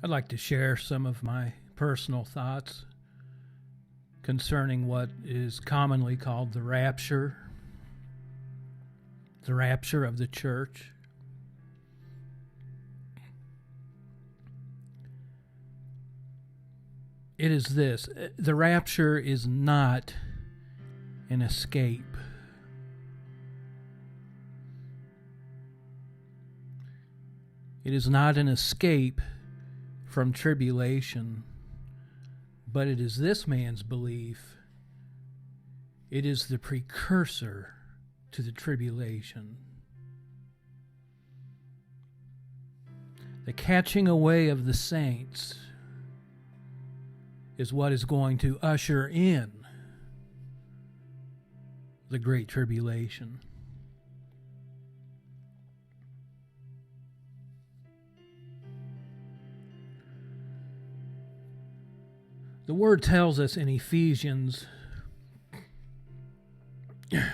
I'd like to share some of my personal thoughts concerning what is commonly called the rapture of the church. It is this: the rapture is not an escape. It is not an escape from tribulation, but it is this man's belief. It is the precursor to the tribulation. The catching away of the saints is what is going to usher in the Great Tribulation. The Word tells us in Ephesians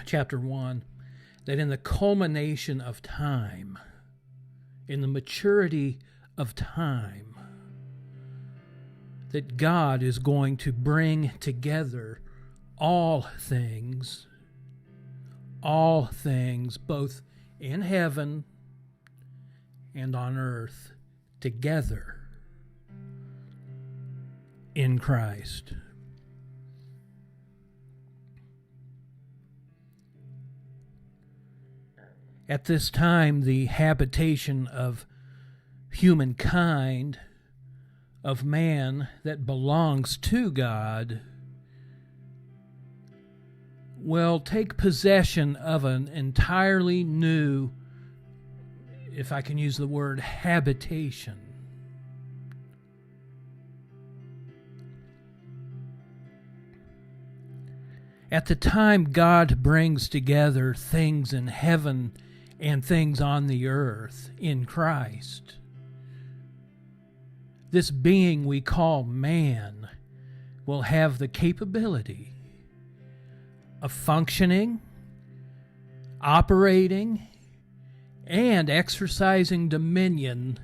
chapter 1 that in the culmination of time, in the maturity of time, that God is going to bring together all things, both in heaven and on earth, together in Christ. At this time, the habitation of humankind, of man that belongs to God, will take possession of an entirely new, if I can use the word, habitation. At the time God brings together things in heaven and things on the earth in Christ, this being we call man will have the capability of functioning, operating, and exercising dominion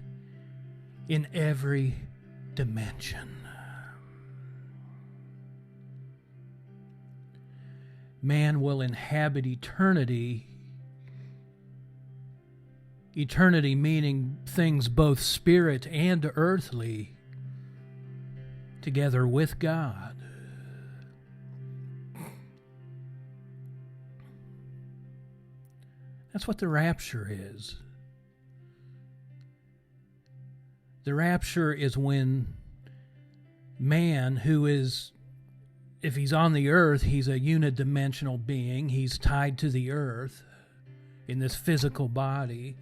in every dimension. Man will inhabit eternity. Eternity meaning things both spirit and earthly, together with God. That's what the rapture is. The rapture is when man, who is, if he's on the earth, he's a unidimensional being. He's tied to the earth in this physical body.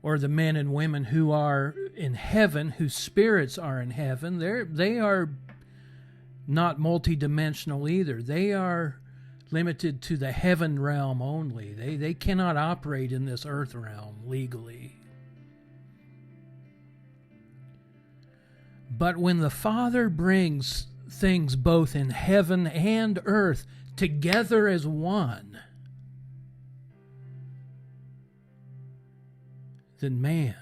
Or the men and women who are in heaven, whose spirits are in heaven, they are not multidimensional either. They are limited to the heaven realm only. They cannot operate in this earth realm legally. But when the Father brings things both in heaven and earth together as one, then man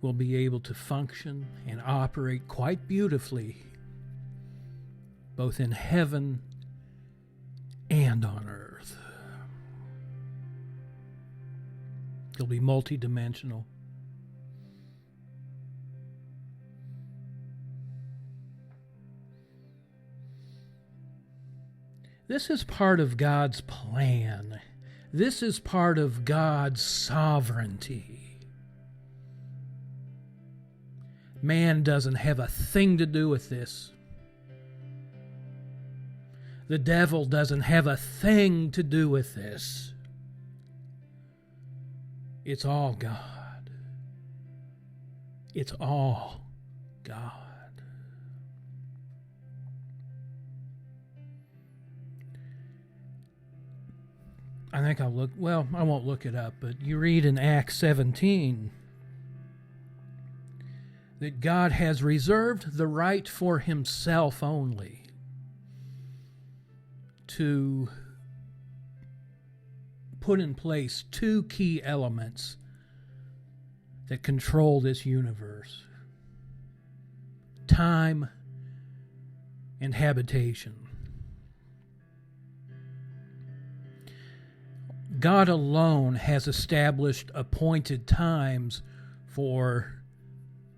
will be able to function and operate quite beautifully both in heaven and on earth. He'll be multidimensional. This is part of God's plan. This is part of God's sovereignty. Man doesn't have a thing to do with this. The devil doesn't have a thing to do with this. It's all God. It's all God. I think I'll look, well, I won't look it up, but you read in Acts 17 that God has reserved the right for himself only to put in place two key elements that control this universe. Time and habitation. God alone has established appointed times for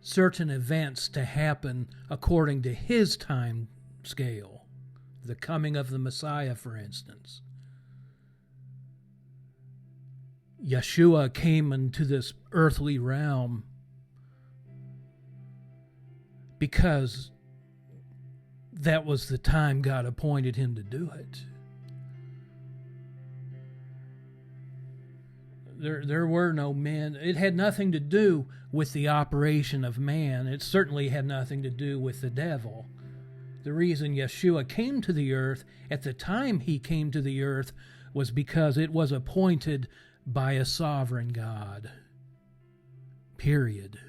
certain events to happen according to His time scale. The coming of the Messiah, for instance. Yeshua came into this earthly realm because that was the time God appointed Him to do it. There were no men. It had nothing to do with the operation of man. It certainly had nothing to do with the devil. The reason Yeshua came to the earth at the time He came to the earth was because it was appointed by a sovereign God. Period.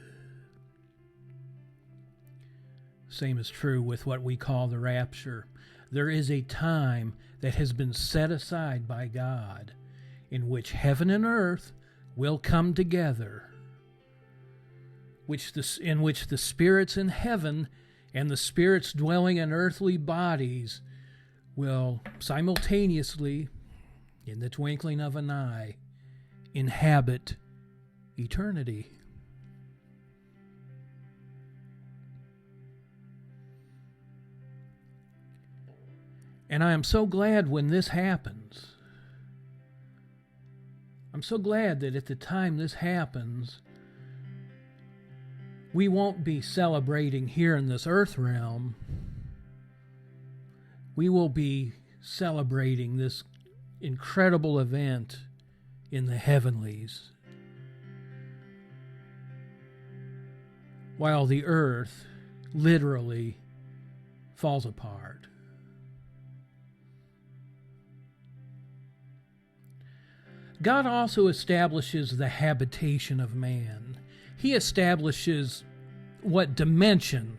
Same is true with what we call the rapture. There is a time that has been set aside by God in which heaven and earth will come together, in which the spirits in heaven and the spirits dwelling in earthly bodies will simultaneously, in the twinkling of an eye, inhabit eternity. And I am so glad when this happens. I'm so glad that at the time this happens, we won't be celebrating here in this earth realm. We will be celebrating this incredible event in the heavenlies, while the earth literally falls apart. God also establishes the habitation of man. He establishes what dimension,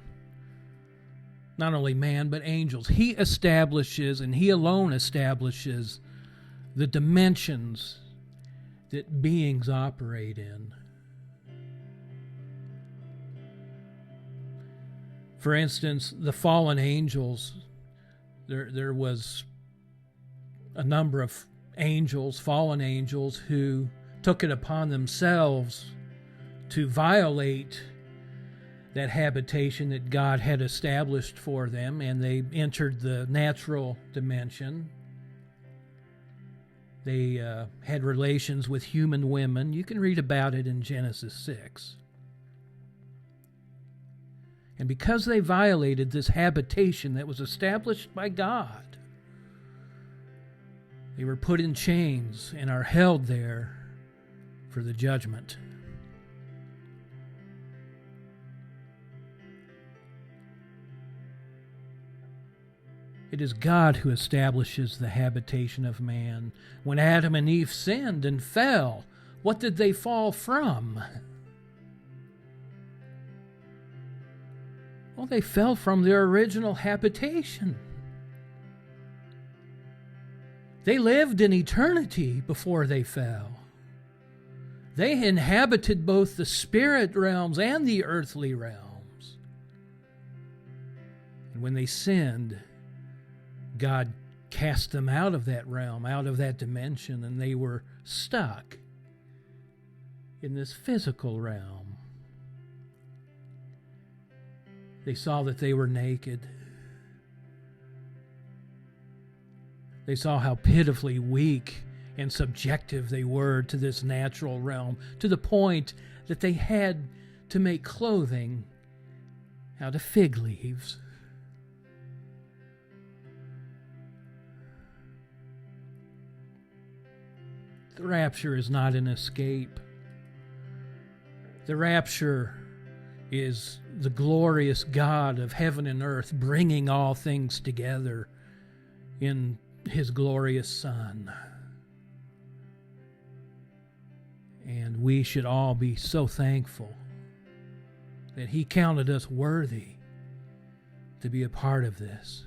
not only man, but angels. He establishes, and He alone establishes, the dimensions that beings operate in. For instance, the fallen angels, there was a number of angels, fallen angels, who took it upon themselves to violate that habitation that God had established for them, and they entered the natural dimension. They had relations with human women. You can read about it in Genesis 6. And because they violated this habitation that was established by God, they were put in chains and are held there for the judgment. It is God who establishes the habitation of man. When Adam and Eve sinned and fell, what did they fall from? Well, they fell from their original habitation. They lived in eternity before they fell. They inhabited both the spirit realms and the earthly realms. And when they sinned, God cast them out of that realm, out of that dimension, and they were stuck in this physical realm. They saw that they were naked. They saw how pitifully weak and subjective they were to this natural realm, to the point that they had to make clothing out of fig leaves. The rapture is not an escape. The rapture is the glorious God of heaven and earth bringing all things together in His glorious Son. And we should all be so thankful that He counted us worthy to be a part of this.